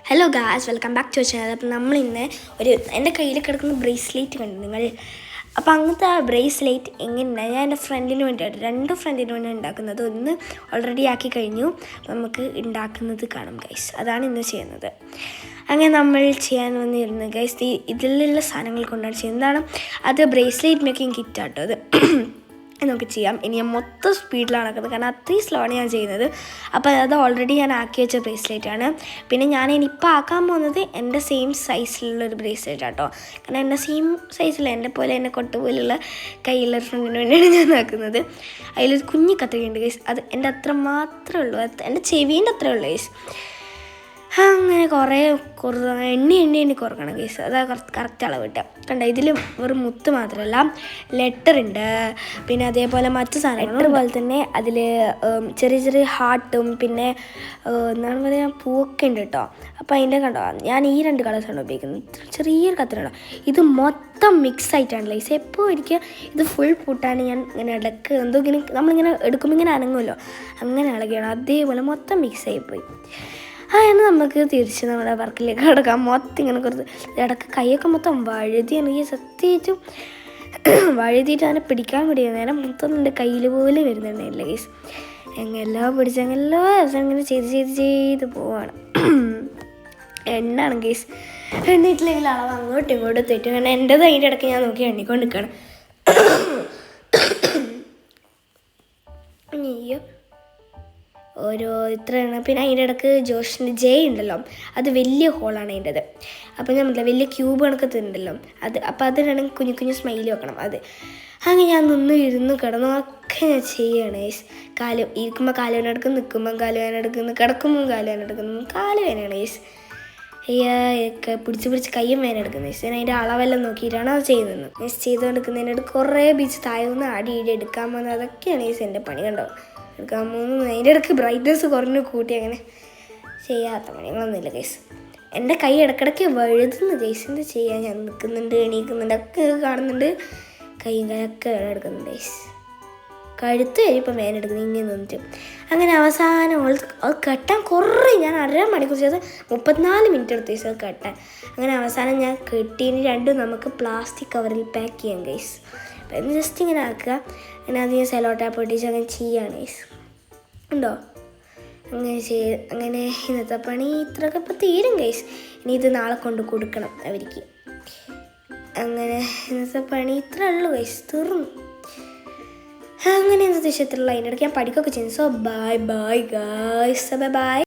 Hello guys, welcome back to channel. അപ്പം നമ്മളിന്ന് എൻ്റെ കയ്യിൽ കിടക്കുന്ന ബ്രേസ്ലെറ്റ് കണ്ടു നിങ്ങൾ. അപ്പോൾ അങ്ങനത്തെ ആ ബ്രേസ്ലെറ്റ് എങ്ങനെയാണ് ഞാൻ എൻ്റെ ഫ്രണ്ടിന് വേണ്ടിയിട്ട് 2 ഫ്രണ്ടിന് വേണ്ടി ഉണ്ടാക്കുന്നത്. ഒന്ന് ഓൾറെഡി ആക്കി കഴിഞ്ഞു. അപ്പം നമുക്ക് ഉണ്ടാക്കുന്നത് കാണാം ഗൈസ്. അതാണ് ഇന്ന് ചെയ്യുന്നത്. അങ്ങനെ നമ്മൾ ചെയ്യാൻ വന്നിരുന്നത് ഗൈസ് ഇതിലുള്ള സാധനങ്ങൾ കൊണ്ടാണ് ചെയ്യുന്നതാണ്. അത് ബ്രേസ്ലെറ്റ് മേക്കിംഗ് കിറ്റാട്ടോ അത്. നമുക്ക് ചെയ്യാം. ഇനി ഞാൻ മൊത്തം സ്പീഡിലാണ് ആക്കുന്നത്, കാരണം അത്രയും സ്ലോ ആണ് ഞാൻ ചെയ്യുന്നത്. അപ്പോൾ അത് ഓൾറെഡി ഞാൻ ആക്കി വെച്ച ബ്രേസ്ലെറ്റാണ്. പിന്നെ ഞാൻ ഇനിയിപ്പോൾ ആക്കാൻ പോകുന്നത് എൻ്റെ സെയിം സൈസിലുള്ളൊരു ബ്രേസ്ലെറ്റ് ആട്ടോ. കാരണം എൻ്റെ സെയിം സൈസിൽ എൻ്റെ പോലെ എൻ്റെ കൊട്ട പോലുള്ള കയ്യിലുള്ള ഫ്രണ്ടിന് വേണ്ടിയാണ് ഞാൻ ആക്കുന്നത്. അതിലൊരു കുഞ്ഞി കത്രികയുണ്ട് ഗൈസ്. അത് എൻ്റെ അത്ര മാത്രമേ ഉള്ളൂ, എൻ്റെ ചെവീൻ്റെ അത്രേ ഉള്ളൂ ഗൈസ്. അങ്ങനെ കുറേ എണ്ണി കുറക്കണം കേസ്. അത് കറക്റ്റ് അളവ് കിട്ടുക. കണ്ട, ഇതിൽ വെറും മുത്ത് മാത്രമല്ല ലെറ്റർ ഉണ്ട്, പിന്നെ അതേപോലെ മറ്റു സാധനങ്ങൾ പോലെ തന്നെ അതിൽ ചെറിയ ചെറിയ ഹാർട്ടും പിന്നെ എന്താണ് പറയുക പൂവൊക്കെ ഉണ്ട് കേട്ടോ. അപ്പോൾ അതിൻ്റെ കണ്ടോ, ഞാൻ ഈ 2 കളേഴ്സാണ് ഉപയോഗിക്കുന്നത്. ചെറിയൊരു കത്തിരണം. ഇത് മൊത്തം മിക്സ് ആയിട്ടാണ് ലൈസ്. എപ്പോൾ എനിക്ക് ഇത് ഫുൾ പൂട്ടാണ് ഞാൻ ഇങ്ങനെ ഇടക്ക് എന്തോ ഇങ്ങനെ നമ്മളിങ്ങനെ എടുക്കുമ്പോൾ ഇങ്ങനെ അനങ്ങുമല്ലോ, അങ്ങനെ ഇളകിയാണ്. അതേപോലെ മൊത്തം മിക്സ് ആയിപ്പോയി. അങ്ങനെ നമുക്ക് തിരിച്ച് നമ്മുടെ വർക്കിലേക്ക് കിടക്കാം. മൊത്തം ഇങ്ങനെ കുറച്ച് ഇടയ്ക്ക് കൈയൊക്കെ മൊത്തം വഴുതിയാണെങ്കിൽ സത്യമായിട്ടും വഴുതിയിട്ട് അതിനെ പിടിക്കാൻ കൂടി നേരം മൊത്തം എൻ്റെ കയ്യിൽ പോലെ വരുന്നുണ്ടായില്ല ഗൈസ്. എങ്ങനെല്ലാം പിടിച്ച് അങ്ങനെല്ലാം അവസാനം ഇങ്ങനെ ചെയ്ത് പോവാണ്. എണ്ണാണ് ഗൈസ്. എണ്ണിട്ടില്ലെങ്കിൽ അളവ് അങ്ങോട്ടും ഇങ്ങോട്ടും തെറ്റും. കാരണം എൻ്റെത് അതിൻ്റെ ഇടയ്ക്ക് ഞാൻ നോക്കി എണ്ണിക്കൊണ്ട് നിൽക്കണം. അയ്യോ, ഓരോ ഇത്രയാണ്. പിന്നെ അതിൻ്റെ ഇടയ്ക്ക് ജോഷിൻ്റെ ജെ ഉണ്ടല്ലോ, അത് വലിയ ഹോളാണ് അതിൻ്റെത്. അപ്പോൾ ഞാൻ വലിയ ക്യൂബ് കണക്കത്ത് ഉണ്ടല്ലോ അത്. അപ്പോൾ അതിനാണെങ്കിൽ കുഞ്ഞു കുഞ്ഞു സ്മൈൽ വെക്കണം. അത് അങ്ങനെ ഞാൻ ഇരുന്ന് കിടന്നു ഒക്കെ ഞാൻ ചെയ്യണം. കാല് ഇരിക്കുമ്പോൾ കാല് വേന എടുക്കുന്നു, നിൽക്കുമ്പോൾ കാല് വേന എടുക്കുന്നു, കിടക്കുമ്പോൾ കാല് വേന എടുക്കുന്നു, കാല് വേനയാണ് ഗൈസ്. അയ്യൊക്കെ പിടിച്ച് കയ്യും വേന എടുക്കുന്നത് ഗൈസ്. ഞാൻ അതിൻ്റെ അളവെല്ലാം നോക്കിയിട്ടാണ് അത് ചെയ്യുന്നത്. ഗൈസ് ചെയ്തുകൊണ്ടിരിക്കുന്നതിനോട് കുറേ ബീച്ച് താഴ്ന്ന് അടി എടുക്കാൻ പോകുന്നത്, അതൊക്കെയാണ് ഗൈസ് എൻ്റെ പണി. കണ്ടോ, എടുക്കാൻ പോകുന്നു. അതിൻ്റെ ഇടയ്ക്ക് ബ്രൈറ്റ്നസ് കുറഞ്ഞു കൂട്ടി അങ്ങനെ ചെയ്യാത്ത പണികളൊന്നുമില്ല ഗൈസ്. എൻ്റെ കൈ ഇടയ്ക്കിടയ്ക്ക് വഴുതുന്നു ഗൈസ്. എന്താ ചെയ്യാൻ, ഞാൻ നിൽക്കുന്നുണ്ട്, എണീക്കുന്നുണ്ട്, ഒക്കെ കാണുന്നുണ്ട്. കൈയും കൈയൊക്കെ എടുക്കുന്നുണ്ട് ഗൈസ്. കഴുത്ത് കഴിയുമ്പോൾ വേനെടുക്കുന്നത് ഇങ്ങനെ നിന്നിട്ട്. അങ്ങനെ അവസാനം അത് കെട്ടാൻ കുറേ ഞാൻ 1.5 മണിക്കൂർ ചെയ്ത് 34 മിനിറ്റ് എടുത്തു ഗൈസ് അത് കെട്ടാൻ. അങ്ങനെ അവസാനം ഞാൻ കെട്ടിയതിന് 2 നമുക്ക് പ്ലാസ്റ്റിക് കവറിൽ പാക്ക് ചെയ്യാം ഗൈസ്. അപ്പം ജസ്റ്റ് ഇങ്ങനെ ആക്കുക. അങ്ങനെ അത് ഞാൻ സെലോ ടാപ്പ് ഒട്ടിച്ച് അങ്ങനെ ചെയ്യുകയാണ് ഗൈസ്. ഉണ്ടോ, അങ്ങനെ ഇന്നത്തെ പണി ഇത്രയൊക്കെ ഇപ്പോൾ തീരും ഗൈസ്. ഇനി ഇത് നാളെ കൊണ്ട് കൊടുക്കണം അവർക്ക്. അങ്ങനെ ഇന്നത്തെ പണി ഇത്രേ ഉള്ളൂ ഗൈസ്, തീർന്നു. അങ്ങനെ ഇന്നത്തെ വിഷയത്തിലുള്ള അതിൻ്റെ ഇടയ്ക്ക് ഞാൻ പഠിക്കുകയൊക്കെ ചെയ്യുന്നു. So bye guys, by.